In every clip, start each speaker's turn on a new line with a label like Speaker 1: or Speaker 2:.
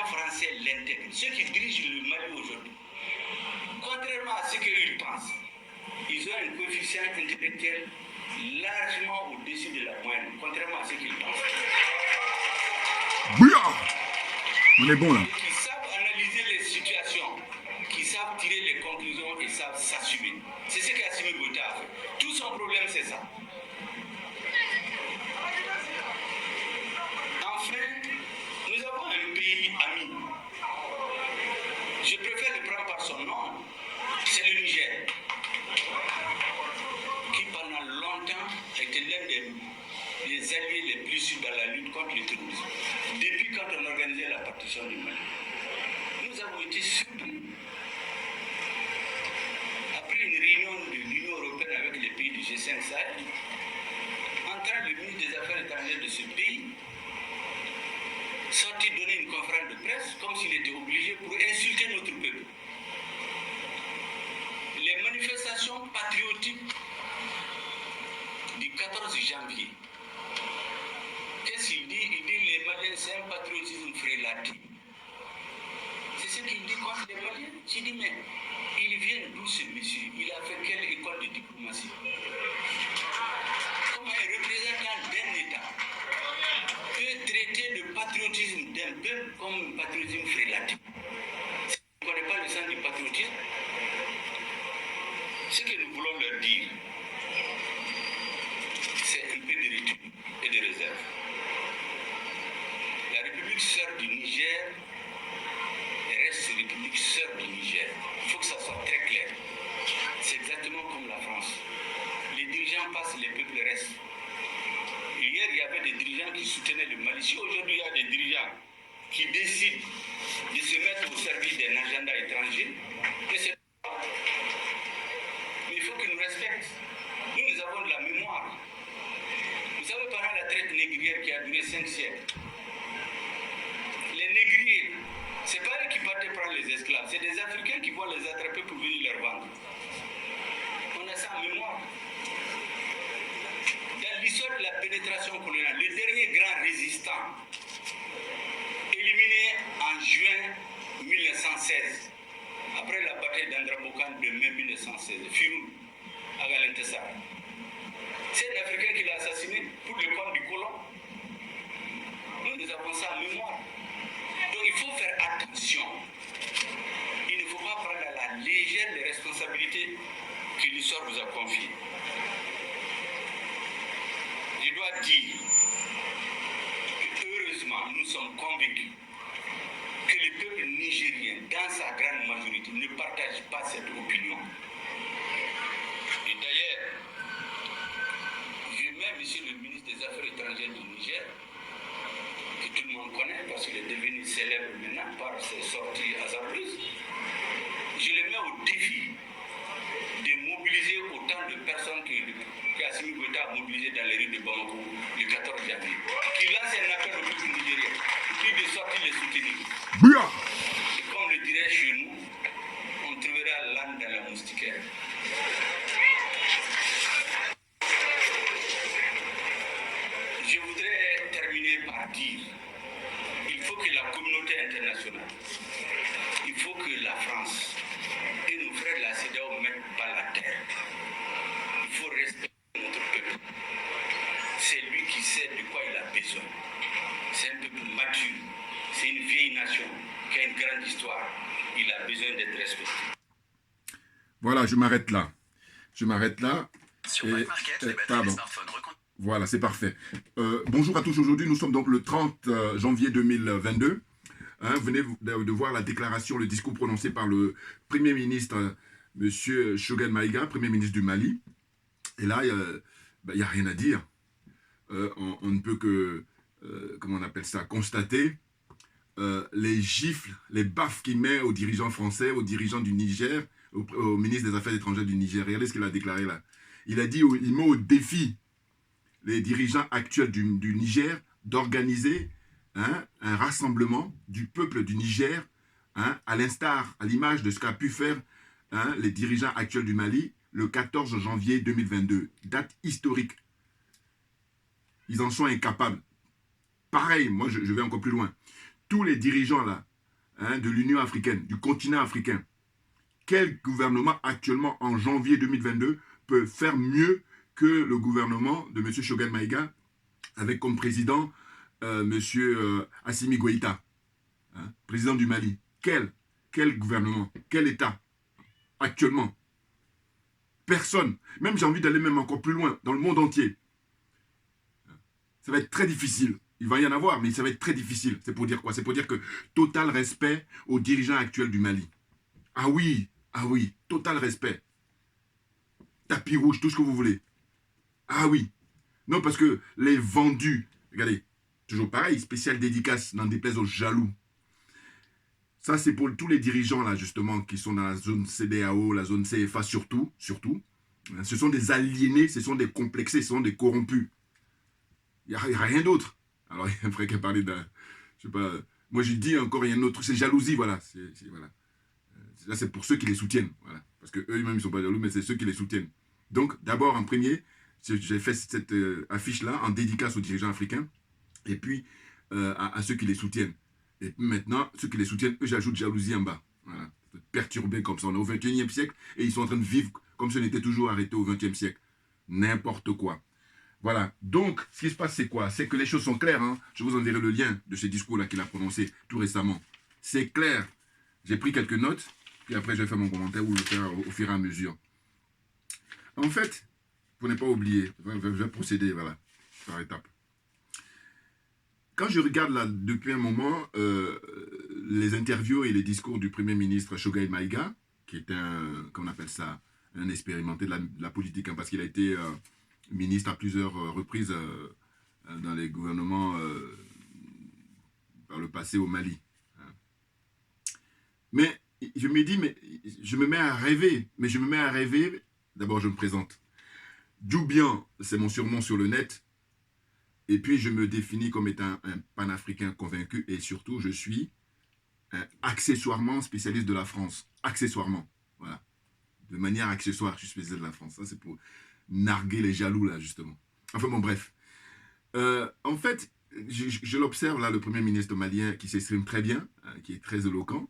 Speaker 1: français l'intègrent, ceux qui dirigent le Mali aujourd'hui, contrairement à ce qu'ils pensent, ils ont un coefficient intellectuel largement au-dessus de la moyenne, contrairement à ce qu'ils pensent.
Speaker 2: Bouillard! On est bon là.
Speaker 1: Qui savent analyser les situations, qui savent tirer les conclusions et savent s'assumer. C'est ce qu'Assimi Goïta a fait. Tout son problème, c'est ça. Enfin, nous avons un pays ami. Je préfère le prendre par son nom. C'est le Niger, qui pendant longtemps a été l'un des alliés les plus sûrs dans la lutte contre le terrorisme. Depuis quand on organisait la partition du Mali, nous avons été surpris. Après une réunion de l'Union européenne avec les pays du G5 Sahel, entrant le ministre des Affaires étrangères de ce pays, sorti donner une conférence de presse comme s'il était obligé pour insulter notre peuple. Les manifestations patriotiques du 14 janvier, qu'est-ce qu'il dit? Il dit les Maliens, c'est un patriotisme frélaté. C'est ce qu'il dit contre les Maliens. J'ai dit, mais il vient d'où ce monsieur? Il a fait quelle école de diplomatie? Comment un représentant d'un État peut traiter le patriotisme d'un peuple comme un patriotisme frélaté? Vous ne connaissez pas le sens du patriotisme? Ce que nous voulons leur dire, c'est un peu de retenue et de réserve. La République sœur du Niger reste République sœur du Niger. Il faut que ça soit très clair. C'est exactement comme la France. Les dirigeants passent, les peuples restent. Hier, il y avait des dirigeants qui soutenaient le Mali. Si aujourd'hui, il y a des dirigeants qui décident de se mettre au service d'un agenda étranger, mais il faut qu'ils nous respectent. Nous avons de la mémoire. Vous savez, pendant la traite négrière qui a duré 5 siècles, les négriers, ce n'est pas eux qui partaient prendre les esclaves, c'est des Africains qui vont les attraper pour venir leur vendre. On a ça en mémoire. Dans l'histoire de la pénétration coloniale, le dernier grand résistant, éliminé en juin 1916, après la bataille d'Andrabokan de mai 1916, Firoun, à Galentessar. C'est l'Africain qui l'a assassiné pour le compte du colon. Nous avons ça en mémoire. Donc il faut faire attention. Il ne faut pas prendre à la légère les responsabilités que l'histoire vous a confiées. Je dois dire que heureusement, nous sommes convaincus que le peuple nigérien, dans sa grande majorité, ne partage pas cette opinion. Et d'ailleurs, je mets monsieur le ministre des Affaires étrangères du Niger, que tout le monde connaît parce qu'il est devenu célèbre maintenant par ses sorties hasardeuses, je le mets au défi de mobiliser autant de personnes que Assimi Goïta a mobilisé dans les rues de Bamako le 14 janvier. Qu'il lance un appel au peuple nigérien, puis de sortir les soutenir.
Speaker 2: Bouillard!
Speaker 1: Et comme le dirait chez nous, on trouvera l'âne dans la moustiquaire. Je voudrais terminer par dire, il faut que la communauté internationale, il faut que la France et nos frères de la CEDEAO mettent pas la terre. Il faut respecter notre peuple. C'est lui qui sait de quoi il a besoin. C'est un peuple mature. C'est une vieille nation qui a une grande histoire. Il a besoin d'être respecté.
Speaker 2: Voilà, je m'arrête là. Je m'arrête là.
Speaker 3: Sur Black Market, les batteries des smartphones
Speaker 2: voilà, c'est parfait. Bonjour à tous. Aujourd'hui, nous sommes donc le 30 janvier 2022. Vous venez de voir la déclaration, le discours prononcé par le Premier ministre, M. Choguel Maïga, Premier ministre du Mali. Et là, il n'y a rien à dire. On ne peut que, comment on appelle ça, constater les gifles, les baffes qu'il met aux dirigeants français, aux dirigeants du Niger, au ministre des Affaires étrangères du Niger. Regardez ce qu'il a déclaré là. Il a dit, il met au défi les dirigeants actuels du Niger d'organiser un rassemblement du peuple du Niger, à l'instar, à l'image de ce qu'a pu faire les dirigeants actuels du Mali le 14 janvier 2022, date historique. Ils en sont incapables. Pareil, moi je vais encore plus loin. Tous les dirigeants là, hein, de l'Union africaine, du continent africain. Quel gouvernement actuellement, en janvier 2022, peut faire mieux que le gouvernement de M. Choguel Maïga, avec comme président M. Assimi Goïta, hein, président du Mali. Quel gouvernement, quel État, actuellement? Personne. Même j'ai envie d'aller même encore plus loin, dans le monde entier. Ça va être très difficile. Il va y en avoir, mais ça va être très difficile. C'est pour dire quoi? C'est pour dire que total respect aux dirigeants actuels du Mali. Ah oui, total respect. Tapis rouge, tout ce que vous voulez. Ah oui. Non, parce que les vendus, regardez, toujours pareil, spécial dédicace, n'en déplaise aux jaloux. Ça, c'est pour tous les dirigeants, là, justement, qui sont dans la zone CEDEAO, la zone CFA, surtout. Ce sont des aliénés, ce sont des complexés, ce sont des corrompus. Il n'y a rien d'autre. Alors, il y a un frère qui a parlé d'un... Je sais pas... Moi, j'ai dit encore, il y a un autre... C'est jalousie, voilà. Voilà. Là, c'est pour ceux qui les soutiennent. Voilà. Parce qu'eux-mêmes, ils ne sont pas jaloux, mais c'est ceux qui les soutiennent. Donc, d'abord, en premier, j'ai fait cette affiche-là en dédicace aux dirigeants africains. Et puis, à ceux qui les soutiennent. Et maintenant, ceux qui les soutiennent, eux, j'ajoute jalousie en bas. Voilà. Perturbé comme ça. On est au 21e siècle et ils sont en train de vivre comme si on était toujours arrêté au 20e siècle. N'importe quoi. Voilà. Donc, ce qui se passe, c'est quoi? C'est que les choses sont claires. Hein. Je vous enverrai le lien de ce discours-là qu'il a prononcé tout récemment. C'est clair. J'ai pris quelques notes, puis après, je vais faire mon commentaire ou le faire au fur et à mesure. En fait, pour ne pas oublier, je vais procéder, voilà, par étapes. Quand je regarde là, depuis un moment, les interviews et les discours du Premier ministre Choguel Maïga, qui est comment on appelle ça, un expérimenté de la politique, hein, parce qu'il a été ministre à plusieurs reprises dans les gouvernements par le passé au Mali. Hein. Mais je me dis, mais je me mets à rêver, d'abord je me présente. Djoubian, c'est mon surnom sur le net. Et puis, je me définis comme étant un panafricain convaincu et surtout, je suis accessoirement spécialiste de la France. Accessoirement, voilà. De manière accessoire, je suis spécialiste de la France. Ça, c'est pour narguer les jaloux, là, justement. Enfin, bon, bref. En fait, je l'observe, là, le Premier ministre malien qui s'exprime très bien, qui est très éloquent,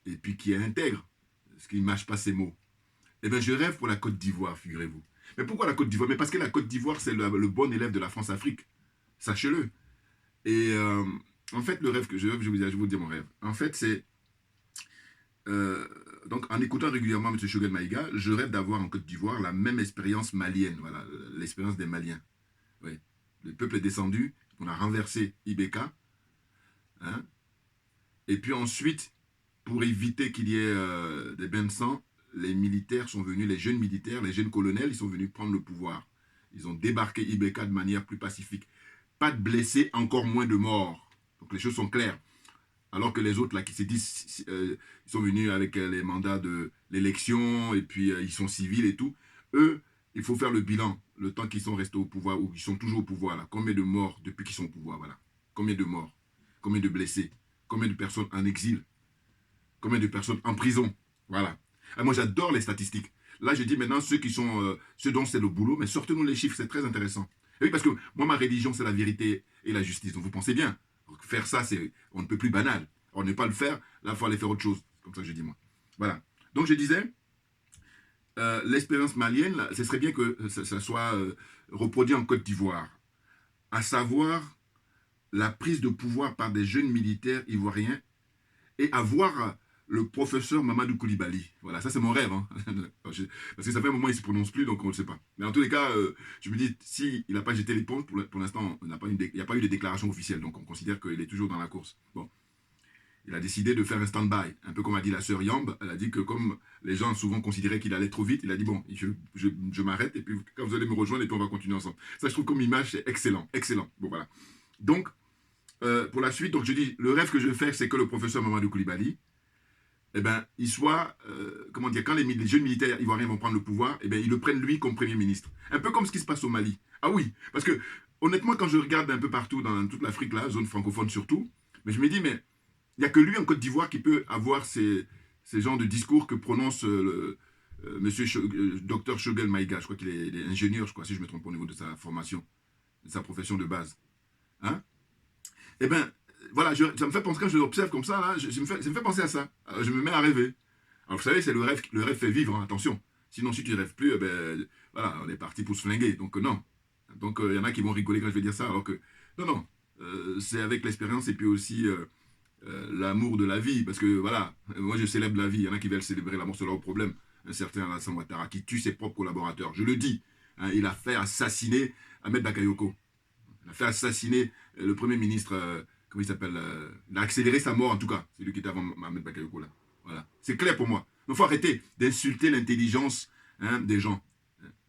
Speaker 2: et puis qui est intègre, parce qu'il ne mâche pas ses mots. Eh bien, je rêve pour la Côte d'Ivoire, figurez-vous. Mais pourquoi la Côte d'Ivoire? Mais parce que la Côte d'Ivoire, c'est le bon élève de la France-Afrique. Sachez-le. Et en fait, le rêve que je vais vous dire mon rêve. En fait, c'est... donc, en écoutant régulièrement M. Choguel Maïga, je rêve d'avoir en Côte d'Ivoire la même expérience malienne. Voilà, l'expérience des Maliens. Oui. Le peuple est descendu, on a renversé Ibeka. Hein, et puis ensuite, pour éviter qu'il y ait des bains de sang, les militaires sont venus, les jeunes militaires, les jeunes colonels, ils sont venus prendre le pouvoir. Ils ont débarqué Ibeka de manière plus pacifique. Pas de blessés, encore moins de morts. Donc les choses sont claires. Alors que les autres, là, qui se disent, ils sont venus avec les mandats de l'élection, et puis ils sont civils et tout. Eux, il faut faire le bilan, le temps qu'ils sont restés au pouvoir, ou qu'ils sont toujours au pouvoir, là. Combien de morts depuis qu'ils sont au pouvoir, voilà. Combien de morts? Combien de blessés? Combien de personnes en exil? Combien de personnes en prison? Voilà. Et moi, j'adore les statistiques. Là, je dis maintenant, ceux dont c'est le boulot, mais sortez-nous les chiffres, c'est très intéressant. Et oui, parce que moi, ma religion, c'est la vérité et la justice. Donc, vous pensez bien. Faire ça, on ne peut plus banal. On ne peut pas le faire. Là, il faut aller faire autre chose. Comme ça que je dis, moi. Voilà. Donc, je disais, l'expérience malienne, là, ce serait bien que ça soit reproduit en Côte d'Ivoire. À savoir la prise de pouvoir par des jeunes militaires ivoiriens et avoir le professeur Mamadou Koulibaly. Voilà, ça c'est mon rêve. Hein. Parce que ça fait un moment qu'il ne se prononce plus, donc on ne le sait pas. Mais en tous les cas, je me dis, s'il n'a pas jeté l'éponge, pour l'instant, il n'y a pas eu de déclaration officielle, donc on considère qu'il est toujours dans la course. Bon. Il a décidé de faire un stand-by, un peu comme a dit la sœur Yamb. Elle a dit que comme les gens souvent considéraient qu'il allait trop vite, il a dit, bon, je m'arrête, et puis quand vous allez me rejoindre, et puis on va continuer ensemble. Ça, je trouve comme image, c'est excellent, excellent. Bon, voilà. Donc, pour la suite, donc je dis, le rêve que je vais faire, c'est que le professeur Mamadou Koulibaly, eh ben, il soit, comment dire, quand les jeunes militaires ivoiriens vont prendre le pouvoir, eh ben, ils le prennent lui comme Premier ministre. Un peu comme ce qui se passe au Mali. Ah oui, parce que, honnêtement, quand je regarde un peu partout, dans toute l'Afrique, là, zone francophone surtout, mais je me dis, mais il n'y a que lui en Côte d'Ivoire qui peut avoir ces genres de discours que prononce Dr Choguel Maïga. Je crois qu'il est ingénieur, je crois, si je me trompe au niveau de sa formation, de sa profession de base. Hein? Eh bien, voilà, ça me fait penser, quand je l'observe comme ça, là, ça me fait penser à ça. Je me mets à rêver. Alors vous savez, c'est le rêve fait vivre, hein, attention. Sinon, si tu ne rêves plus, voilà, on est parti pour se flinguer. Donc non. Donc il y en a qui vont rigoler quand je vais dire ça, alors que non. C'est avec l'expérience et puis aussi l'amour de la vie. Parce que voilà, moi je célèbre la vie. Il y en a qui veulent célébrer la mort, c'est leur problème. Un certain Alassane Ouattara qui tue ses propres collaborateurs. Je le dis, hein, il a fait assassiner Ahmed Bakayoko. Il a fait assassiner le Premier ministre, comment il s'appelle, il a accéléré sa mort en tout cas. C'est lui qui était avant Ahmed Bakayoko là. Voilà. C'est clair pour moi. Il faut arrêter d'insulter l'intelligence des gens.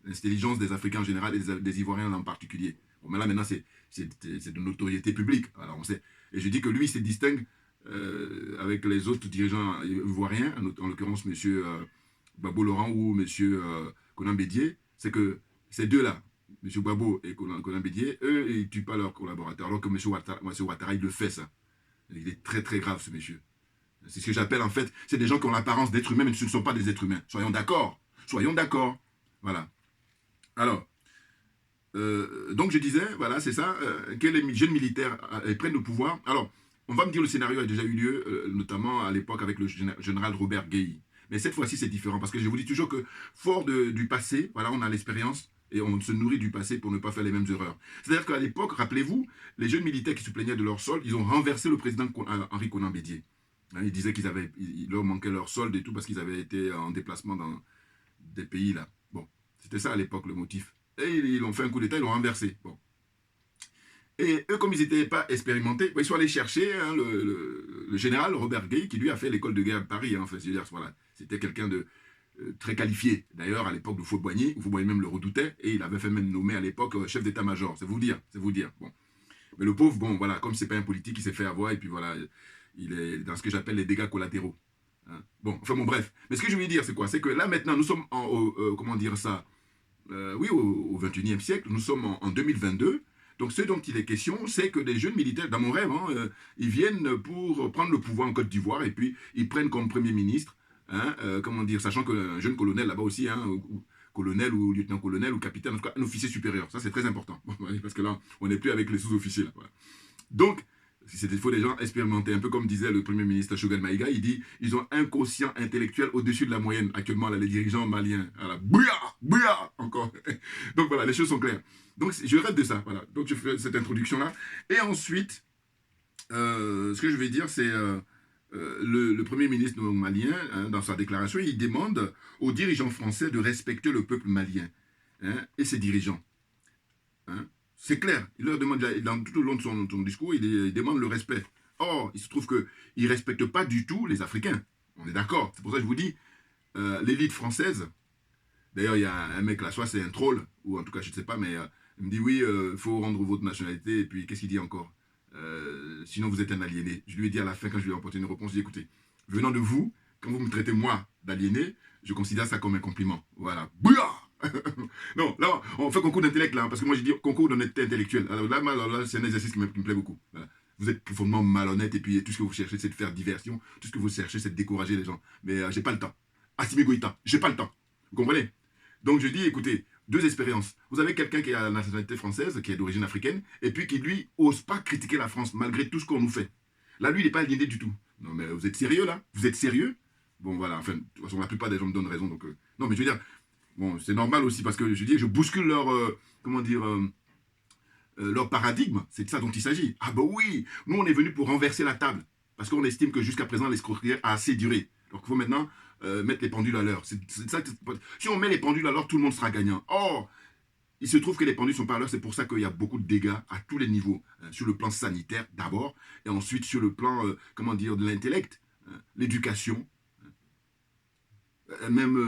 Speaker 2: L'intelligence des Africains en général et des Ivoiriens en particulier. Bon, mais là maintenant c'est de notoriété publique. Alors, on sait. Et je dis que lui il se distingue avec les autres dirigeants ivoiriens, en l'occurrence M. Babo Laurent ou M. Konan Bédié, c'est que ces deux-là, M. Babo et Konan Bédié, eux, ils ne tuent pas leurs collaborateurs, alors que M. Ouattara, il le fait, ça. Il est très, très grave, ce monsieur. C'est ce que j'appelle, en fait, c'est des gens qui ont l'apparence d'êtres humains, mais ce ne sont pas des êtres humains. Soyons d'accord. Soyons d'accord. Voilà. Alors, donc je disais, voilà, c'est ça, que les jeunes militaires prennent le pouvoir. Alors, on va me dire le scénario a déjà eu lieu, notamment à l'époque avec le général Robert Gueye. Mais cette fois-ci, c'est différent, parce que je vous dis toujours que, fort du passé, voilà, on a l'expérience, et on se nourrit du passé pour ne pas faire les mêmes erreurs. C'est-à-dire qu'à l'époque, rappelez-vous, les jeunes militaires qui se plaignaient de leur solde, ils ont renversé le président Henri Konan Bédié. Ils disaient qu'il leur manquait leur solde et tout, parce qu'ils avaient été en déplacement dans des pays là. Bon, c'était ça à l'époque le motif. Et ils ont fait un coup d'état, ils l'ont renversé. Bon. Et eux, comme ils n'étaient pas expérimentés, ils sont allés chercher le général Robert Gueye, qui lui a fait l'école de guerre de Paris. Hein, enfin, voilà, c'était quelqu'un de très qualifié. D'ailleurs, à l'époque de Fauboigny même le redoutait, et il avait fait même nommer à l'époque chef d'état-major. C'est vous dire, c'est vous dire. Bon. Mais le pauvre, bon, voilà, comme c'est pas un politique, il s'est fait avoir, et puis voilà, il est dans ce que j'appelle les dégâts collatéraux. Hein. Bon, enfin bon, bref. Mais ce que je veux dire, c'est quoi? C'est que là, maintenant, nous sommes comment dire ça, oui, au 21e siècle, nous sommes en 2022. Donc ce dont il est question, c'est que des jeunes militaires, dans mon rêve, ils viennent pour prendre le pouvoir en Côte d'Ivoire et puis ils prennent comme Premier ministre, comment dire, sachant qu'un jeune colonel là-bas aussi, ou colonel ou lieutenant-colonel ou capitaine, en tout cas un officier supérieur. Ça c'est très important, parce que là, on n'est plus avec les sous-officiers. Là, voilà. Donc, il faut des gens expérimentés, un peu comme disait le Premier ministre Choguel Maïga, il dit ils ont un quotient intellectuel au-dessus de la moyenne. Actuellement, là, les dirigeants maliens, voilà, bouya, encore. Donc voilà, les choses sont claires. Donc je rêve de ça, voilà. Donc je fais cette introduction-là. Et ensuite, ce que je vais dire, c'est le Premier ministre malien, dans sa déclaration, il demande aux dirigeants français de respecter le peuple malien et ses dirigeants. C'est clair, il leur demande, tout au long de son discours, il demande le respect. Or, il se trouve qu'ils ne respectent pas du tout les Africains. On est d'accord. C'est pour ça que je vous dis, l'élite française, d'ailleurs, il y a un mec là, soit c'est un troll, ou en tout cas, je ne sais pas, mais il me dit, oui, il faut rendre votre nationalité, et puis qu'est-ce qu'il dit encore sinon, vous êtes un aliéné. Je lui ai dit à la fin, quand je lui ai apporté une réponse, je lui ai dit, écoutez, venant de vous, quand vous me traitez, moi, d'aliéné, je considère ça comme un compliment. Voilà. Bouya. Non, là, on fait concours d'intellect, là, parce que moi, je dis concours d'honnêteté intellectuelle. Alors là, c'est un exercice qui me plaît beaucoup. Voilà. Vous êtes profondément malhonnête, et puis tout ce que vous cherchez, c'est de faire diversion. Tout ce que vous cherchez, c'est de décourager les gens. Mais j'ai pas le temps. Assimi Goïta, j'ai pas le temps. Vous comprenez? Donc, je dis, écoutez, deux expériences. Vous avez quelqu'un qui a la nationalité française, qui est d'origine africaine, et puis qui, lui, ose pas critiquer la France, malgré tout ce qu'on nous fait. Là, lui, il n'est pas aliéné du tout. Non, mais vous êtes sérieux, là? Vous êtes sérieux? Bon, voilà, enfin, de toute façon, la plupart des gens me donnent raison, donc... non, mais je veux dire, bon, c'est normal aussi, parce que, je dis, je bouscule leur, comment dire, leur paradigme. C'est de ça dont il s'agit. Ah ben oui, nous, on est venus pour renverser la table, parce qu'on estime que jusqu'à présent, l'escroquerie a assez duré. Donc, il faut maintenant... mettre les pendules à l'heure. Si on met les pendules à l'heure, tout le monde sera gagnant. Or, il se trouve que les pendules ne sont pas à l'heure, c'est pour ça qu'il y a beaucoup de dégâts à tous les niveaux. Sur le plan sanitaire d'abord, et ensuite sur le plan, comment dire, de l'intellect, l'éducation, même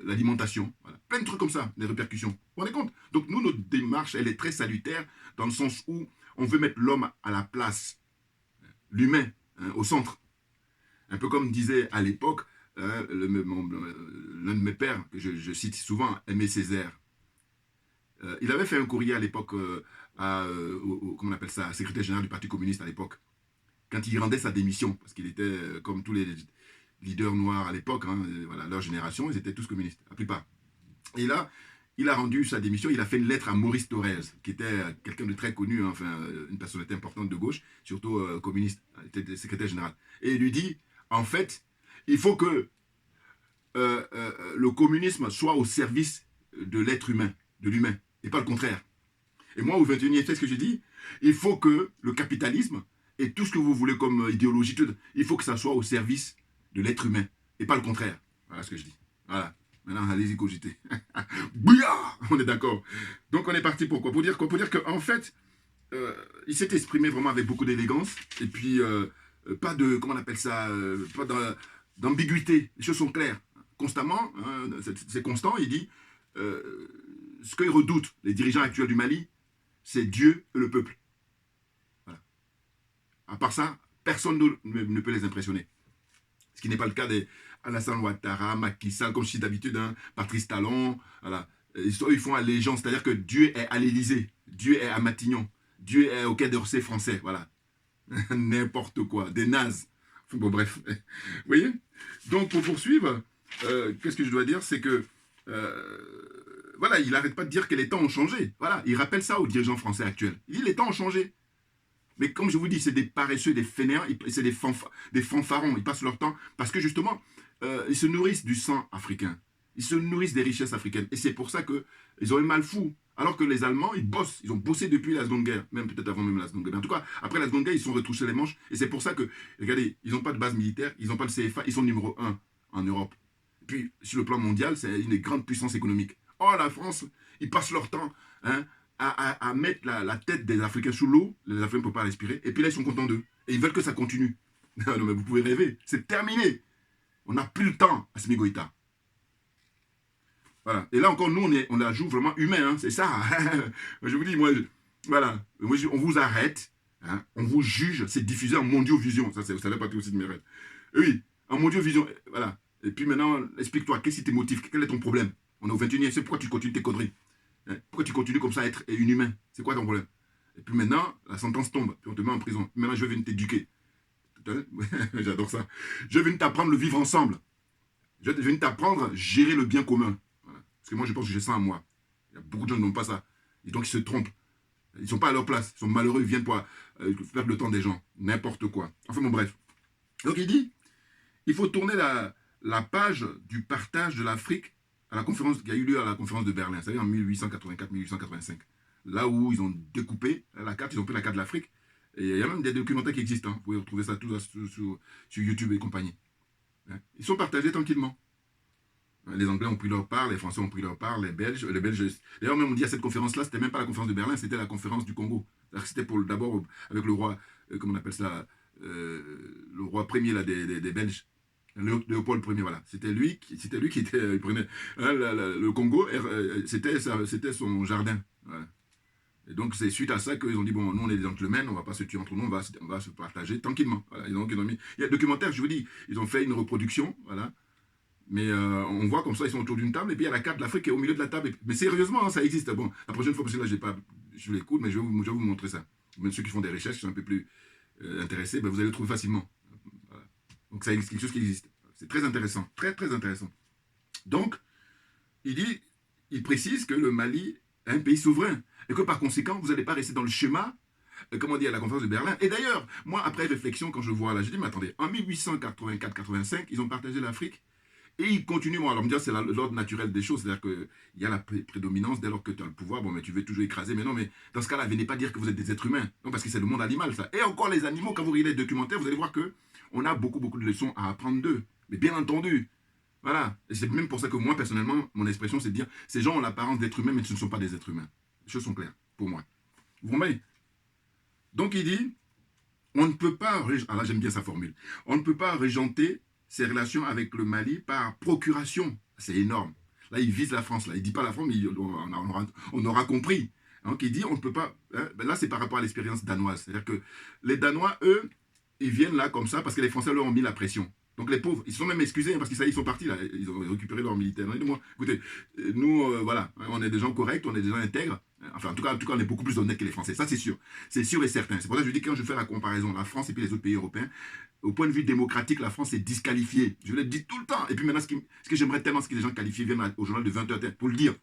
Speaker 2: l'alimentation. Voilà. Plein de trucs comme ça, les répercussions. Vous vous rendez compte? Donc nous, notre démarche, elle est très salutaire, dans le sens où on veut mettre l'homme à la place, l'humain, au centre. Un peu comme disait à l'époque, l'un de mes pères, que je cite souvent, Aimé Césaire, il avait fait un courrier à l'époque comment on appelle ça, secrétaire général du Parti communiste à l'époque, quand il rendait sa démission, parce qu'il était comme tous les leaders noirs à l'époque, voilà, leur génération, ils étaient tous communistes, la plupart. Et là, il a rendu sa démission, il a fait une lettre à Maurice Thorez, qui était quelqu'un de très connu, hein, enfin, une personnalité importante de gauche, surtout communiste, il était secrétaire général. Et il lui dit, en fait, il faut que le communisme soit au service de l'être humain, de l'humain, et pas le contraire. Et moi, au 21e siècle, ce que je dis, il faut que le capitalisme et tout ce que vous voulez comme idéologie, il faut que ça soit au service de l'être humain, et pas le contraire. Voilà ce que je dis. Voilà. Maintenant, allez-y cogiter. Bouillard. On est d'accord. Donc, on est parti pour quoi? Pour dire qu'en fait, il s'est exprimé vraiment avec beaucoup d'élégance. Et puis, pas de, comment on appelle ça, pas d'ambiguïté. Les choses sont claires. Constamment, hein, c'est constant, il dit, ce qu'ils redoutent, les dirigeants actuels du Mali, c'est Dieu et le peuple. Voilà. À part ça, personne ne peut les impressionner. Ce qui n'est pas le cas des Alassane Ouattara, Macky Sall, comme je dis d'habitude, hein, Patrice Talon. Voilà. Ils font allégeance, c'est-à-dire que Dieu est à l'Élysée, Dieu est à Matignon, Dieu est au Quai d'Orsay français. Voilà. N'importe quoi, des nazes. Bon, bref. Vous voyez? Donc, pour poursuivre, qu'est-ce que je dois dire? C'est que, voilà, il n'arrête pas de dire que les temps ont changé. Voilà, il rappelle ça aux dirigeants français actuels. Il dit les temps ont changé. Mais comme je vous dis, c'est des paresseux, des fainéants, c'est des fanfarons. Ils passent leur temps parce que justement, ils se nourrissent du sang africain. Ils se nourrissent des richesses africaines. Et c'est pour ça qu'ils ont un mal fou. Alors que les Allemands, ils bossent. Ils ont bossé depuis la Seconde Guerre. Même peut-être avant même la Seconde Guerre. Mais en tout cas, après la Seconde Guerre, ils sont retroussés les manches. Et c'est pour ça que, regardez, ils n'ont pas de base militaire. Ils n'ont pas de CFA. Ils sont numéro 1 en Europe. Et puis, sur le plan mondial, c'est une des grandes puissances économiques. Oh, la France, ils passent leur temps hein, à mettre la tête des Africains sous l'eau. Les Africains ne peuvent pas respirer. Et puis là, ils sont contents d'eux. Et ils veulent que ça continue. Non, mais vous pouvez rêver. C'est terminé. On n'a plus le temps, Assimi Goïta. Voilà. Et là encore, nous, on la joue vraiment humain. Hein, c'est ça. Je vous dis, moi, voilà. Moi, on vous arrête. Hein, on vous juge. C'est diffusé en Mondiovision. Ça fait partie aussi de mes rêves. Et oui, en Mondiovision. Voilà. Et puis maintenant, explique-toi. Qu'est-ce qui te motive? Quel est ton problème? On est au 21e siècle. Pourquoi tu continues tes conneries? Hein, pourquoi tu continues comme ça à être inhumain? C'est quoi ton problème? Et puis maintenant, la sentence tombe. Puis on te met en prison. Maintenant, je vais venir t'éduquer. J'adore ça. Je vais venir t'apprendre le vivre ensemble. Je vais venir t'apprendre à gérer le bien commun. Voilà. Parce que moi, je pense que j'ai ça en moi. Il y a beaucoup de gens qui n'ont pas ça. Et donc, ils se trompent. Ils ne sont pas à leur place. Ils sont malheureux. Ils viennent pour perdre le temps des gens. N'importe quoi. Enfin, bon, bref. Donc, il dit, il faut tourner la page du partage de l'Afrique à la conférence qui a eu lieu à la conférence de Berlin. C'est-à-dire en 1884-1885. Là où ils ont découpé la carte. Ils ont pris la carte de l'Afrique. Et il y a même des documentaires qui existent. Hein. Vous pouvez retrouver ça tout sur YouTube et compagnie. Hein. Ils sont partagés tranquillement. Les Anglais ont pris leur part, les Français ont pris leur part, les Belges. D'ailleurs, même on dit à cette conférence-là, c'était même pas la conférence de Berlin, c'était la conférence du Congo. C'était d'abord avec le roi, comment on appelle ça, le roi premier là, des Belges. Léopold Ier, voilà. C'était lui qui était, il prenait hein, le Congo, c'était son jardin. Voilà. Et donc, c'est suite à ça qu'ils ont dit, bon, nous, on est des gentlemen, on ne va pas se tuer entre nous, on va se partager tranquillement. Voilà. Donc, ils ont mis... Il y a un documentaire, je vous dis, ils ont fait une reproduction, voilà. Mais on voit comme ça, ils sont autour d'une table, et puis il y a la carte de l'Afrique qui est au milieu de la table. Mais sérieusement, hein, ça existe. Bon, la prochaine fois, parce que là, je l'écoute, mais je vais vous montrer ça. Même ceux qui font des recherches, qui sont un peu plus intéressés, ben, vous allez le trouver facilement. Voilà. Donc, ça existe, quelque chose qui existe. C'est très intéressant, très, très intéressant. Donc, il précise que le Mali est un pays souverain. Et que par conséquent, vous n'allez pas rester dans le schéma, comment dire, à la conférence de Berlin. Et d'ailleurs, moi, après réflexion, quand je vois là, je dis, mais attendez, en 1884-85, ils ont partagé l'Afrique, et ils continuent, moi, alors me dire, c'est l'ordre naturel des choses, c'est-à-dire qu'il y a la prédominance, dès lors que tu as le pouvoir, bon, mais tu veux toujours écraser, mais non, mais dans ce cas-là, venez pas dire que vous êtes des êtres humains, non, parce que c'est le monde animal, ça. Et encore les animaux, quand vous regardez les documentaires, vous allez voir qu'on a beaucoup, beaucoup de leçons à apprendre d'eux. Mais bien entendu, voilà. Et c'est même pour ça que moi, personnellement, mon expression, c'est de dire, ces gens ont l'apparence d'êtres humains, mais ce ne sont pas des êtres humains. Les choses sont claires, pour moi. Vous comprenez? Donc il dit, on ne peut pas, ah là j'aime bien sa formule, on ne peut pas régenter ses relations avec le Mali par procuration. C'est énorme. Là, il vise la France, là. Il ne dit pas la France, mais on aura compris. Donc il dit, on ne peut pas, hein, ben là c'est par rapport à l'expérience danoise. C'est-à-dire que les Danois, eux, ils viennent là comme ça parce que les Français leur ont mis la pression. Donc les pauvres, ils se sont même excusés parce qu'ils sont partis là, ils ont récupéré leurs militaires. Moi, écoutez, nous, voilà, on est des gens corrects, on est des gens intègres. Enfin, en tout cas, on est beaucoup plus honnêtes que les Français. Ça, c'est sûr. C'est sûr et certain. C'est pour ça que je dis que quand je fais la comparaison, la France et puis les autres pays européens, au point de vue démocratique, la France est disqualifiée. Je le dis tout le temps. Et puis maintenant, ce que j'aimerais tellement, c'est que les gens qualifiés viennent au journal de 20h pour le dire.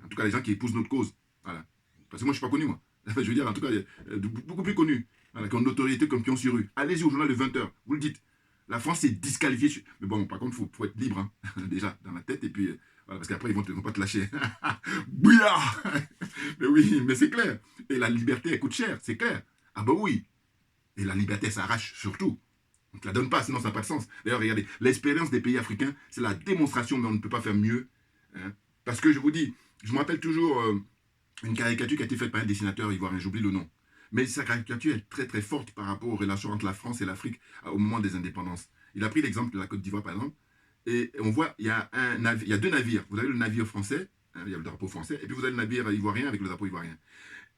Speaker 2: En tout cas, les gens qui épousent notre cause. Voilà. Parce que moi, je ne suis pas connu, moi. Je veux dire, en tout cas, beaucoup plus connu. Voilà, qui ont une notoriété comme pion sur rue. Allez-y au journal de 20h, vous le dites. La France est disqualifiée. Mais bon, par contre, il faut être libre, hein, déjà, dans la tête. Et puis, voilà, parce qu'après, ils ne vont pas te lâcher. Bouillard. Mais oui, mais c'est clair. Et la liberté, elle coûte cher, c'est clair. Ah bah oui. Et la liberté, elle s'arrache surtout. On ne te la donne pas, sinon ça n'a pas de sens. D'ailleurs, regardez, l'expérience des pays africains, c'est la démonstration, mais on ne peut pas faire mieux. Hein. Parce que je vous dis, je me rappelle toujours une caricature qui a été faite par un dessinateur ivoirien, j'oublie le nom. Mais sa caricature est très très forte par rapport aux relations entre la France et l'Afrique au moment des indépendances. Il a pris l'exemple de la Côte d'Ivoire, par exemple, et on voit, il y a deux navires. Vous avez le navire français, hein, il y a le drapeau français, et puis vous avez le navire ivoirien avec le drapeau ivoirien.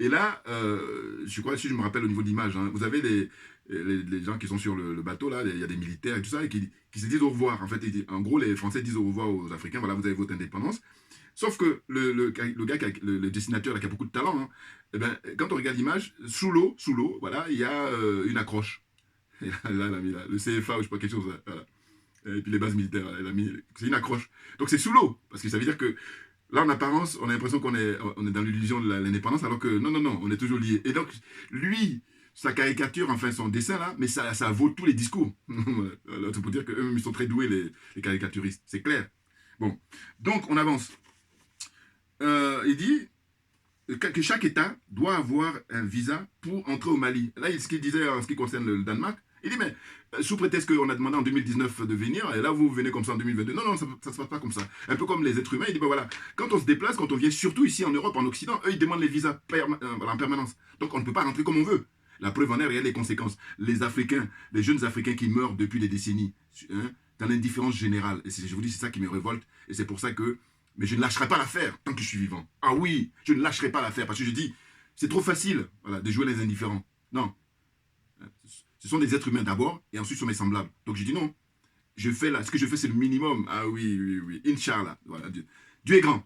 Speaker 2: Et là, je crois, si je me rappelle au niveau de l'image, hein, vous avez les gens qui sont sur le bateau, là, il y a des militaires et tout ça, et qui se disent au revoir. En fait, en gros, les Français disent au revoir aux Africains, voilà, vous avez votre indépendance. Sauf que le gars, le dessinateur, là, qui a beaucoup de talent, hein, eh ben, quand on regarde l'image, sous l'eau, voilà, il y a une accroche. Et là, elle a mis le CFA, ou je sais pas, quelque chose, voilà. Et puis les bases militaires, elle a mis, c'est une accroche. Donc c'est sous l'eau, parce que ça veut dire que là, en apparence, on a l'impression qu'on est dans l'illusion de l'indépendance, alors que non, on est toujours liés. Et donc, lui, sa caricature, enfin son dessin là, mais ça vaut tous les discours. C'est pour dire qu'eux-mêmes, ils sont très doués, les caricaturistes. C'est clair. Bon, donc on avance. Il dit que chaque État doit avoir un visa pour entrer au Mali. Là, ce qu'il disait en ce qui concerne le Danemark, il dit, mais sous prétexte qu'on a demandé en 2019 de venir, et là vous venez comme ça en 2022. Non, ça ne se passe pas comme ça. Un peu comme les êtres humains, il dit, ben voilà, quand on se déplace, quand on vient surtout ici en Europe, en Occident, eux, ils demandent les visas en permanence. Donc on ne peut pas rentrer comme on veut. La preuve en est, regardez les conséquences. Les Africains, les jeunes Africains qui meurent depuis des décennies, hein, dans l'indifférence générale. Et je vous dis, c'est ça qui me révolte. Et c'est pour ça que, mais je ne lâcherai pas l'affaire tant que je suis vivant. Ah oui, je ne lâcherai pas l'affaire parce que je dis, c'est trop facile, voilà, de jouer les indifférents. Non. Ce sont des êtres humains d'abord, et ensuite ce sont mes semblables. Donc je dis non. Ce que je fais, c'est le minimum. Ah oui. Inch'Allah. Voilà, Dieu est grand.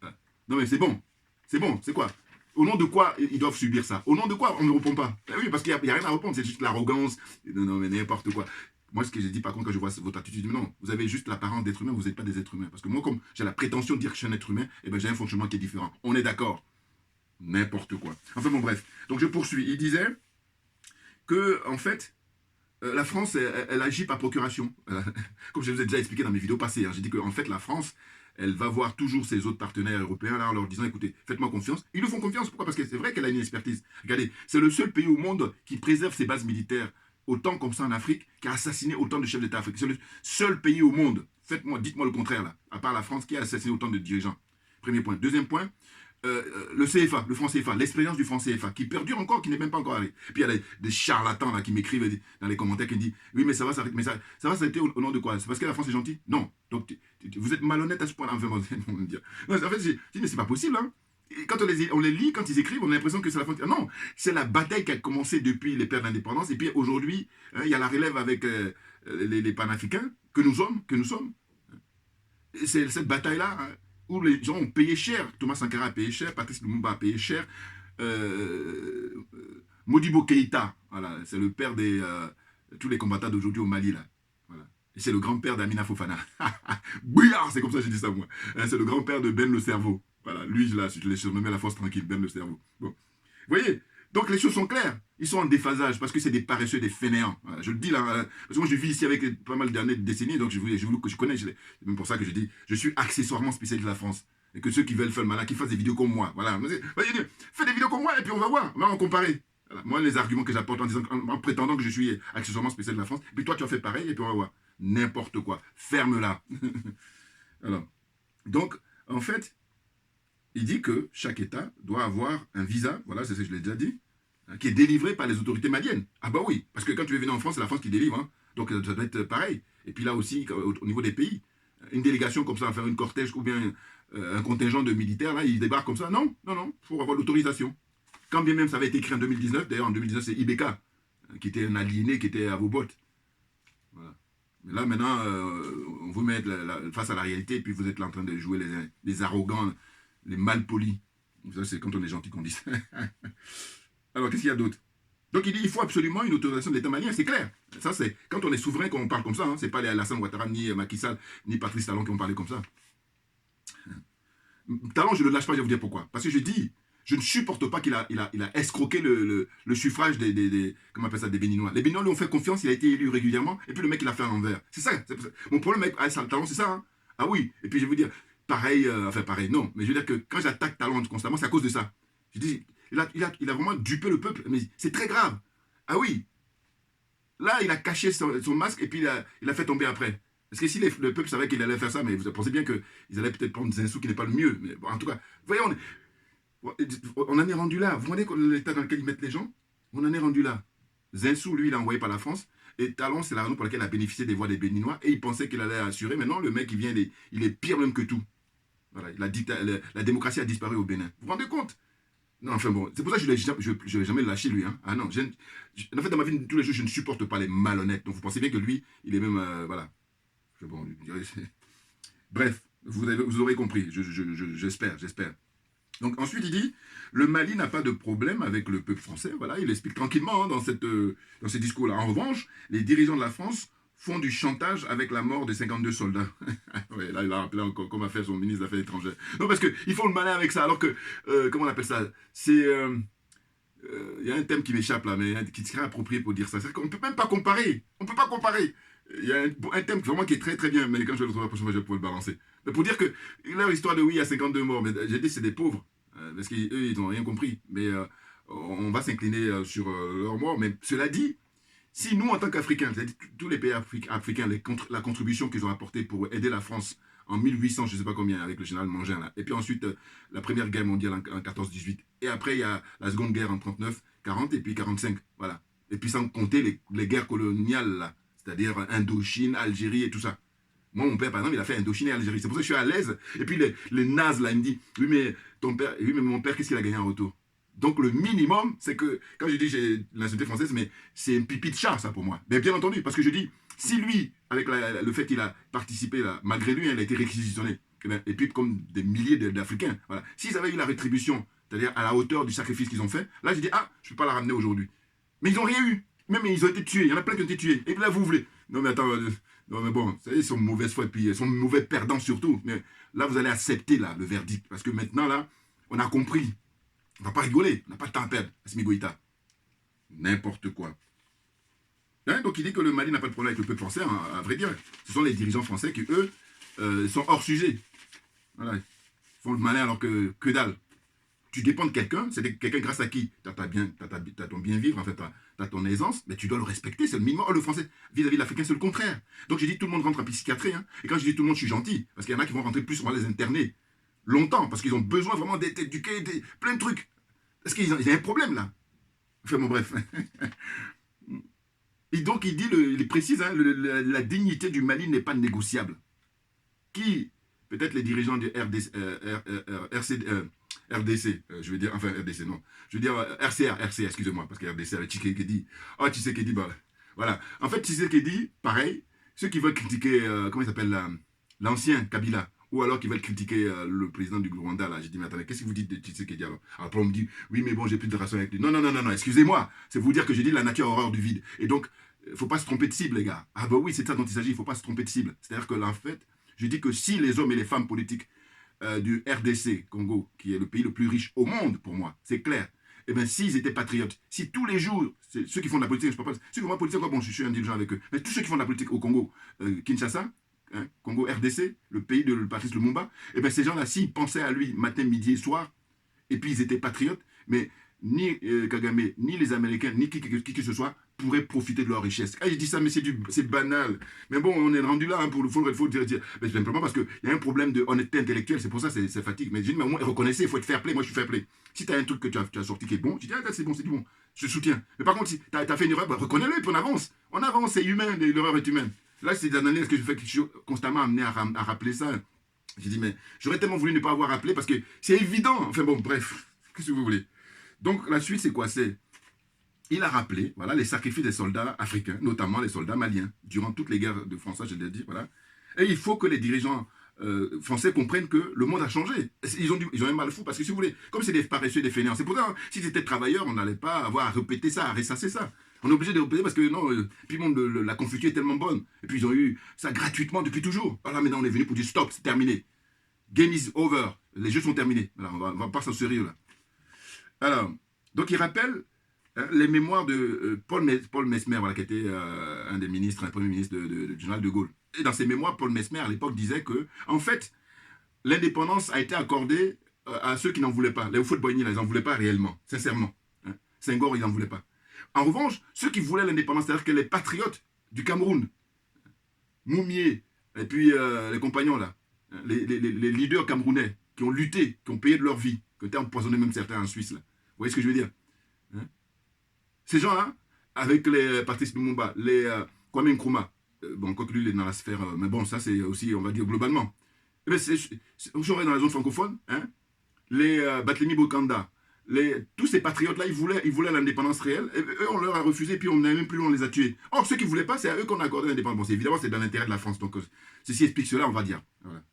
Speaker 2: Voilà. Non mais c'est bon. C'est quoi? Au nom de quoi ils doivent subir ça? Au nom de quoi on ne répond pas? Ah oui, parce qu'il n'y a rien à répondre, c'est juste l'arrogance. Non, mais n'importe quoi. Moi, ce que j'ai dit, par contre, quand je vois votre attitude, je dis non, vous avez juste l'apparence d'être humain, vous n'êtes pas des êtres humains. Parce que moi, comme j'ai la prétention de dire que je suis un être humain, eh ben, j'ai un fonctionnement qui est différent. On est d'accord. N'importe quoi. Enfin bon, bref. Donc je poursuis. Il disait que, en fait, la France, elle agit par procuration. Comme je vous ai déjà expliqué dans mes vidéos passées, hein, j'ai dit qu'en fait, la France, elle va voir toujours ses autres partenaires européens là, en leur disant, écoutez, faites-moi confiance. Ils nous font confiance. Pourquoi? Parce que c'est vrai qu'elle a une expertise. Regardez, c'est le seul pays au monde qui préserve ses bases militaires autant comme ça en Afrique, qui a assassiné autant de chefs d'État africains. C'est le seul pays au monde. Dites-moi le contraire là, à part la France, qui a assassiné autant de dirigeants. Premier point. Deuxième point, le CFA, le franc CFA, l'expérience du franc CFA, qui perdure encore, qui n'est même pas encore arrivé. Puis il y a des charlatans là, qui m'écrivent dans les commentaires, qui disent, oui, mais ça va s'arrêter. Mais ça va s'arrêter au nom de quoi? C'est parce que la France est gentille? Non. Donc, vous êtes malhonnête à ce point-là. Enfin, on va me dire. Non, en fait, je dis, mais c'est pas possible, hein. Et quand on les lit, quand ils écrivent, on a l'impression que c'est la frontière. Non, c'est la bataille qui a commencé depuis les pères d'indépendance. Et puis aujourd'hui, hein, il y a la relève avec les panafricains que nous sommes. C'est cette bataille-là, hein, où les gens ont payé cher. Thomas Sankara a payé cher, Patrice Lumumba a payé cher. Modibo Keïta, voilà, c'est le père de tous les combattants d'aujourd'hui au Mali, là. Voilà. Et c'est le grand-père d'Amina Fofana. Bouillard, c'est comme ça que je dis ça, moi. Hein, c'est le grand-père de Ben le cerveau. Voilà, lui, je l'ai surnommé la force tranquille, Ben le cerveau. Bon. Vous voyez? Donc les choses sont claires. Ils sont en déphasage parce que c'est des paresseux, des fainéants. Voilà, je le dis là, parce que moi je vis ici avec pas mal d'années, de décennies, donc je connais. C'est même pour ça que je dis, je suis accessoirement spécialiste de la France. Et que ceux qui veulent faire le malin, qui fassent des vidéos comme moi. Voilà. Faites des vidéos comme moi et puis on va voir. On va en comparer. Voilà. Moi, les arguments que j'apporte en prétendant que je suis accessoirement spécialiste de la France, et puis toi tu as fait pareil et puis on va voir. N'importe quoi. Ferme-la. Alors, donc, en fait, il dit que chaque État doit avoir un visa, voilà, c'est ce que je l'ai déjà dit, hein, qui est délivré par les autorités maliennes. Ah bah oui, parce que quand tu veux venir en France, c'est la France qui délivre, hein, donc ça doit être pareil. Et puis là aussi, au niveau des pays, une délégation comme ça, faire une cortège ou bien un contingent de militaires, là, ils débarquent comme ça. Non, il faut avoir l'autorisation. Quand bien même ça avait été écrit en 2019, d'ailleurs en 2019 c'est Ibeka, qui était un aliéné, qui était à vos bottes. Voilà. Mais là maintenant, on vous met face à la réalité, et puis vous êtes là en train de jouer les arrogants, les malpolis. Ça, c'est quand on est gentil qu'on dit ça. Alors, qu'est-ce qu'il y a d'autre? Donc, il dit il faut absolument une autorisation de l'État malien, c'est clair. Ça, c'est quand on est souverain qu'on parle comme ça. Hein. C'est pas les Alassane Ouattara, ni Macky Sall, ni Patrice Talon qui ont parlé comme ça. Talon, je ne le lâche pas, je vais vous dire pourquoi. Parce que je dis, je ne supporte pas qu'il a escroqué le suffrage comment on appelle ça, des Béninois. Les Béninois lui ont fait confiance, il a été élu régulièrement, et puis le mec, il a fait un envers. C'est ça. Mon problème avec Talon, c'est ça. Hein. Ah oui, et puis je vais vous dire, pareil, pareil, non. Mais je veux dire que quand j'attaque Talon constamment, c'est à cause de ça. Je dis, il a vraiment dupé le peuple, mais c'est très grave. Ah oui. Là, il a caché son masque, et puis il a fait tomber après. Parce que si le peuple savait qu'il allait faire ça, mais vous pensez bien qu'ils allaient peut-être prendre Zinsou qui n'est pas le mieux. Mais bon, en tout cas, voyons, on en est rendu là. Vous voyez l'état dans lequel ils mettent les gens? On en est rendu là. Zinsou, lui, il est envoyé par la France. Et Talon, c'est la raison pour laquelle il a bénéficié des voix des Béninois. Et il pensait qu'il allait assurer. Maintenant, le mec, il est pire même que tout. Voilà, la démocratie a disparu au Bénin. Vous vous rendez compte? Non, enfin bon, c'est pour ça que je ne l'ai jamais lâché, lui. Hein. Ah non, en fait, dans ma vie de tous les jours, je ne supporte pas les malhonnêtes. Donc, vous pensez bien que lui, il est même, voilà. Bon, bref, vous aurez compris, j'espère. Donc ensuite il dit, le Mali n'a pas de problème avec le peuple français, voilà, il explique tranquillement hein, dans ces discours-là. En revanche, les dirigeants de la France font du chantage avec la mort de 52 soldats. Ouais, là il a rappelé encore comme a fait son ministre des Affaires étrangères. Non parce qu'ils font le malin avec ça, alors que, comment on appelle ça, c'est... Il y a un thème qui m'échappe là, mais qui serait approprié pour dire ça. C'est qu'on ne peut même pas comparer. On ne peut pas comparer. Il y a un thème vraiment qui est très très bien, mais quand je vais le trouver la prochaine fois, je vais pouvoir le balancer. Mais pour dire que leur histoire de oui, il y a 52 morts, mais j'ai dit c'est des pauvres, parce qu'eux, ils n'ont rien compris. Mais on va s'incliner sur leurs morts. Mais cela dit, si nous, en tant qu'Africains, c'est-à-dire tous les pays africains, la contribution qu'ils ont apportée pour aider la France en 1800, je ne sais pas combien, avec le général Mangin, là. Et puis ensuite, la première guerre mondiale en 14-18. Et après, il y a la seconde guerre en 39-40 et puis 45. Voilà. Et puis sans compter les guerres coloniales, là. C'est-à-dire Indochine, Algérie et tout ça. Moi, mon père, par exemple, il a fait Indochine et Algérie. C'est pour ça que je suis à l'aise. Et puis les nazes, là, ils me disent, oui, mais mon père, qu'est-ce qu'il a gagné en retour? Donc le minimum, c'est que, quand je dis j'ai la nationalité française, mais c'est un pipi de chat, ça, pour moi. Mais bien entendu, parce que je dis, si lui, avec le fait qu'il a participé, là, malgré lui, il a été réquisitionné, et puis comme des milliers d'Africains, voilà. S'ils avaient eu la rétribution, c'est-à-dire à la hauteur du sacrifice qu'ils ont fait, là, je dis, ah, je ne peux pas la ramener aujourd'hui. Mais ils n'ont rien eu. Même ils ont été tués. Il y en a plein qui ont été tués. Et puis là, vous voulez. Non, mais attends. Non, mais bon, ils sont mauvaises foi. Et puis ils sont mauvais perdants surtout. Mais là, vous allez accepter là, le verdict. Parce que maintenant, là, on a compris. On ne va pas rigoler. On n'a pas de temps à perdre. Assimi Goïta. N'importe quoi. Hein, donc il dit que le Mali n'a pas de problème avec le peuple français. Hein, à vrai dire, ce sont les dirigeants français qui, eux, sont hors sujet. Voilà. Ils font le malin alors que dalle. Tu dépends de quelqu'un, c'est quelqu'un grâce à qui tu as ton bien vivre, en fait, tu as ton aisance, mais tu dois le respecter, c'est le minimum. Or, le français, vis-à-vis de l'Africain, c'est le contraire. Donc, j'ai dit tout le monde rentre en psychiatrie, hein. Et quand je dis tout le monde, je suis gentil, parce qu'il y en a qui vont rentrer plus, on va les interner longtemps, parce qu'ils ont besoin vraiment d'être éduqués, plein de trucs. Parce qu'il y a un problème, là. Enfin, bon, bref. Et donc, il précise, hein, la dignité du Mali n'est pas négociable. Qui, peut-être les dirigeants du RDC, je veux dire, enfin RDC, non. Je veux dire RCA, excusez-moi, parce que RDC avec Tshisekedi. Oh, Tshisekedi, bah, voilà. En fait, Tshisekedi, pareil, ceux qui veulent critiquer, comment il s'appelle, l'ancien Kabila, ou alors qui veulent critiquer le président du Rwanda, là, j'ai dit, mais attendez, qu'est-ce que vous dites de Tshisekedi alors? Après, on me dit, oui, mais bon, j'ai plus de relation avec lui. Non, excusez-moi, c'est vous dire que j'ai dit la nature horreur du vide. Et donc, il ne faut pas se tromper de cible, les gars. Ah bah oui, c'est de ça dont il s'agit, il ne faut pas se tromper de cible. C'est-à-dire que là, en fait, je dis que si les hommes et les femmes politiques du RDC, Congo, qui est le pays le plus riche au monde, pour moi, c'est clair. Eh bien, s'ils étaient patriotes, si tous les jours, ceux qui font de la politique, je ne parle pas, ceux qui font de la politique, bon, je suis indulgent avec eux, mais tous ceux qui font de la politique au Congo, Kinshasa, hein, Congo RDC, le pays de Patrice Lumumba, eh bien, ces gens-là, s'ils pensaient à lui matin, midi et soir, et puis ils étaient patriotes, mais ni Kagame, ni les Américains, ni qui que ce soit, pourraient profiter de leur richesse. Ah, je dis ça, mais c'est banal. Mais bon, on est rendu là, hein, il faut dire. Mais simplement parce qu'il y a un problème de honnêteté intellectuelle, c'est pour ça c'est fatigue. Mais je dis, mais au moins, reconnaissez, il faut être fair play. Moi, je suis fair play. Si tu as un truc que tu as sorti qui est bon, tu dis, ah, c'est bon, c'est du bon. Je soutiens. Mais par contre, si tu as fait une erreur, bah, reconnais-le et puis on avance. On avance, c'est humain, l'erreur est humaine. Là, c'est des analyses que je fais, que je suis constamment amené à rappeler ça. J'ai dit, mais j'aurais tellement voulu ne pas avoir rappelé parce que c'est évident. Enfin bon, bref, qu'est-ce que vous voulez. Donc, la suite, c'est quoi? Il a rappelé, voilà, les sacrifices des soldats africains, notamment les soldats maliens, durant toutes les guerres de France, je l'ai dit, voilà. Et il faut que les dirigeants français comprennent que le monde a changé. Ils ont un mal fou, parce que si vous voulez, comme c'est des paresseux, des fainéants, c'est pour ça, hein, si c'était travailleurs, on n'allait pas avoir à répéter ça, à ressasser ça. On est obligé de répéter parce que non, puis bon, la confiture est tellement bonne. Et puis ils ont eu ça gratuitement depuis toujours. Voilà, maintenant on est venu pour dire stop, c'est terminé. Game is over. Les jeux sont terminés. Voilà, on va pas s'en sérieux là. Alors, donc il rappelle les mémoires de Paul Mesmer, voilà, qui était un des ministres, un premier ministre du général de Gaulle. Et dans ses mémoires, Paul Mesmer, à l'époque, disait que, en fait, l'indépendance a été accordée à ceux qui n'en voulaient pas. Les Houphouët-Boigny, ils n'en voulaient pas réellement, sincèrement. Hein. Senghor, ils n'en voulaient pas. En revanche, ceux qui voulaient l'indépendance, c'est-à-dire que les patriotes du Cameroun, Moumié, et puis les compagnons là, les leaders camerounais qui ont lutté, qui ont payé de leur vie, qui ont été empoisonnés même certains en Suisse là. Vous voyez ce que je veux dire, hein? Ces gens-là, avec les Patrice Lumumba, les Kwame Nkrumah, bon, quoique lui il est dans la sphère, mais bon, ça c'est aussi, on va dire globalement. Eh bien, j'aurais dans la zone francophone, hein, les Barthélemy Bokanda, tous ces patriotes-là, ils voulaient l'indépendance réelle, et eux, on leur a refusé, et puis on n'allait même plus loin, on les a tués. Or, ceux qui ne voulaient pas, c'est à eux qu'on a accordé l'indépendance. Bon, évidemment, c'est dans l'intérêt de la France, donc ceci explique cela, on va dire. Voilà.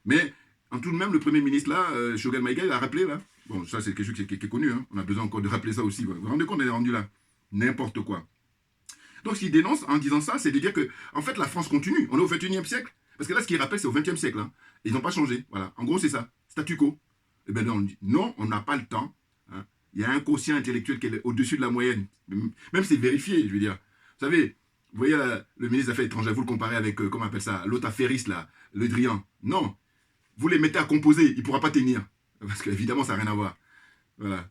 Speaker 2: Mais, en tout de même, le Premier ministre, là, Choguel Maïga, il a rappelé, là, bon, ça c'est quelque chose qui est connu, hein, on a besoin encore de rappeler ça aussi. Vous vous rendez compte, on est rendu là, n'importe quoi. Donc, ce qu'il dénonce en disant ça, c'est de dire que, en fait, la France continue, on est au 21e siècle, parce que là, ce qu'il rappelle, c'est au 20e siècle, hein. Ils n'ont pas changé, voilà. En gros, c'est ça, statu quo. Et bien là, on dit, non, on n'a pas le temps. Hein. Il y a un quotient intellectuel qui est au-dessus de la moyenne. Même c'est vérifié, je veux dire. Vous savez, vous voyez le ministre des Affaires étrangères, vous le comparez avec, comment on appelle ça, l'autre affairiste, là, Le Drian. Non, vous les mettez à composer, il ne pourra pas tenir. Parce qu'évidemment, ça n'a rien à voir. Voilà.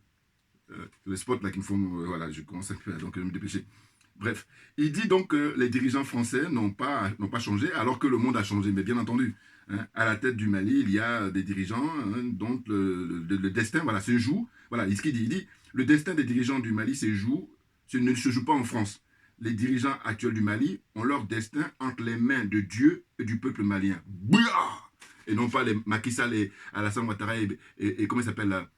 Speaker 2: Les spots, là, qui me font... voilà, je commence à donc, me dépêcher. Bref, il dit donc que les dirigeants français n'ont pas changé, alors que le monde a changé. Mais bien entendu, hein, à la tête du Mali, il y a des dirigeants dont le destin voilà, se joue. Voilà, ce qu'il dit, il dit, le destin des dirigeants du Mali ne se joue pas en France. Les dirigeants actuels du Mali ont leur destin entre les mains de Dieu et du peuple malien. Bouah! Et non pas les Macky Sall et Alassane Ouattara et comment il s'appelle là,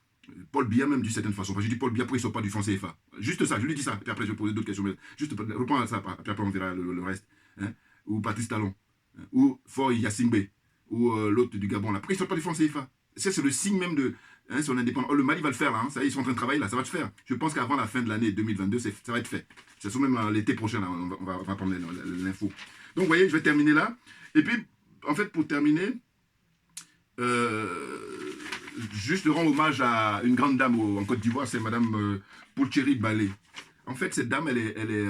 Speaker 2: Paul Biya même d'une certaine façon. Enfin, je dis Paul Biya pour qu'il ne soit pas du franc CFA. Juste ça, je lui dis ça. Puis après, je vais poser d'autres questions. Mais juste, reprends ça, puis après, on verra le reste. Hein? Ou Patrice Talon. Hein? Ou Foy Yassingbe. Ou l'autre du Gabon. Là. Pourquoi ils ne sont pas du franc CFA? Ça, c'est le signe même de son indépendance. Oh, le Mali va le faire, là. Hein? Ça, ils sont en train de travailler, là. Ça va se faire. Je pense qu'avant la fin de l'année 2022, ça va être fait. Ça se même l'été prochain, là. On va prendre l'info. Donc, vous voyez, je vais terminer là. Et puis, en fait, pour terminer... juste rendre hommage à une grande dame en Côte d'Ivoire, c'est Madame Poulcheri Balé. En fait, cette dame, elle est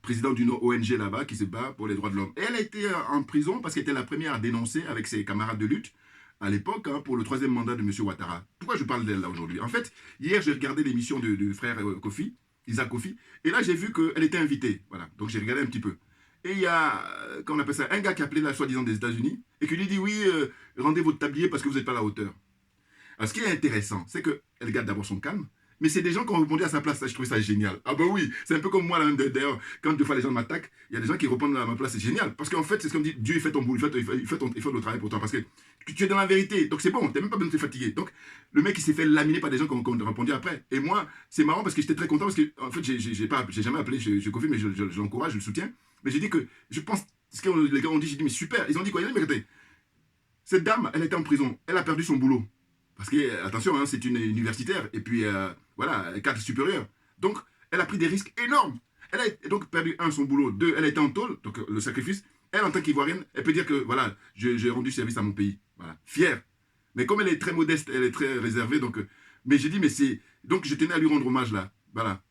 Speaker 2: présidente d'une ONG là-bas qui se bat pour les droits de l'homme. Et elle a été en prison parce qu'elle était la première à dénoncer avec ses camarades de lutte à l'époque hein, pour le 3e mandat de M. Ouattara. Pourquoi je parle d'elle là aujourd'hui? En fait, hier, j'ai regardé l'émission du frère Kofi, Isaac Kofi, et là, j'ai vu qu'elle était invitée. Voilà, donc j'ai regardé un petit peu. Et il y a, comment on appelle ça, un gars qui appelait là, soi-disant des États-Unis, et qui lui dit, oui, rendez votre tablier parce que vous n'êtes pas à la hauteur. Alors, ce qui est intéressant, c'est qu'elle garde d'abord son calme, mais c'est des gens qui ont répondu à sa place. Ça, je trouve ça génial. Ah ben oui, c'est un peu comme moi, là, d'ailleurs, quand deux fois les gens m'attaquent, il y a des gens qui répondent à ma place, c'est génial. Parce qu'en fait, c'est ce qu'on dit, Dieu, il fait ton boulot, il fait le travail pour toi, parce que tu es dans la vérité. Donc c'est bon, tu n'as même pas besoin de te fatiguer. Donc, le mec, il s'est fait laminer par des gens qui ont répondu après. Et moi, c'est marrant parce que j'étais très content, parce que, en fait, j'ai jamais appelé, je confie, mais je l'encourage, je le soutiens. Mais j'ai dit que, je pense, ce que les gars ont dit, j'ai dit, mais super. Ils ont dit quoi? Ils ont dit, mais regardez, cette dame, elle était en prison, elle a perdu son boulot. Parce que, attention, hein, c'est une universitaire, et puis, voilà, cadre supérieur. Donc, elle a pris des risques énormes. Elle a donc perdu, son boulot, 2, elle a été en tôle, donc le sacrifice. Elle, en tant qu'Ivoirienne, elle peut dire que, voilà, j'ai rendu service à mon pays. Voilà, fière. Mais comme elle est très modeste, elle est très réservée, donc... mais j'ai dit, mais c'est... Donc, je tenais à lui rendre hommage, là. Voilà.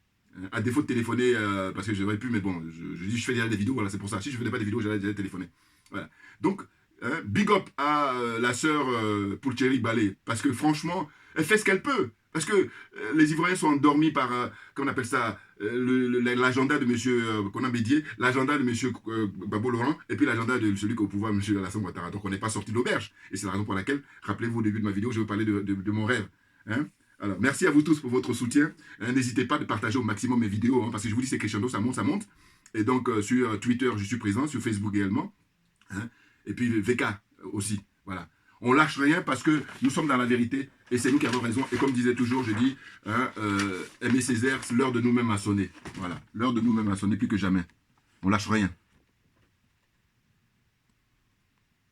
Speaker 2: À défaut de téléphoner, parce que j'aurais pu, mais bon, je dis, je fais déjà des vidéos, voilà, c'est pour ça. Si je ne faisais pas des vidéos, j'allais téléphoner. Voilà. Donc... big up à la sœur Poulcheri Balé, parce que franchement, elle fait ce qu'elle peut. Parce que les Ivoiriens sont endormis par, comment on appelle ça, l'agenda de M. Konan Bédié, l'agenda de M. Babo Laurent, et puis l'agenda de celui qui est au pouvoir, M. Alassane Ouattara. Donc on n'est pas sorti de l'auberge. Et c'est la raison pour laquelle, rappelez-vous au début de ma vidéo, je vais parler de mon rêve. Hein? Alors, merci à vous tous pour votre soutien. N'hésitez pas de partager au maximum mes vidéos, hein, parce que je vous dis, c'est crescendo, ça monte, ça monte. Et donc, sur Twitter, je suis présent, sur Facebook également. Hein? Et puis VK aussi, voilà. On lâche rien parce que nous sommes dans la vérité et c'est nous qui avons raison. Et comme disait toujours, je dis, hein, Aimé Césaire, l'heure de nous-mêmes a sonné. Voilà, l'heure de nous-mêmes a sonné plus que jamais. On lâche rien.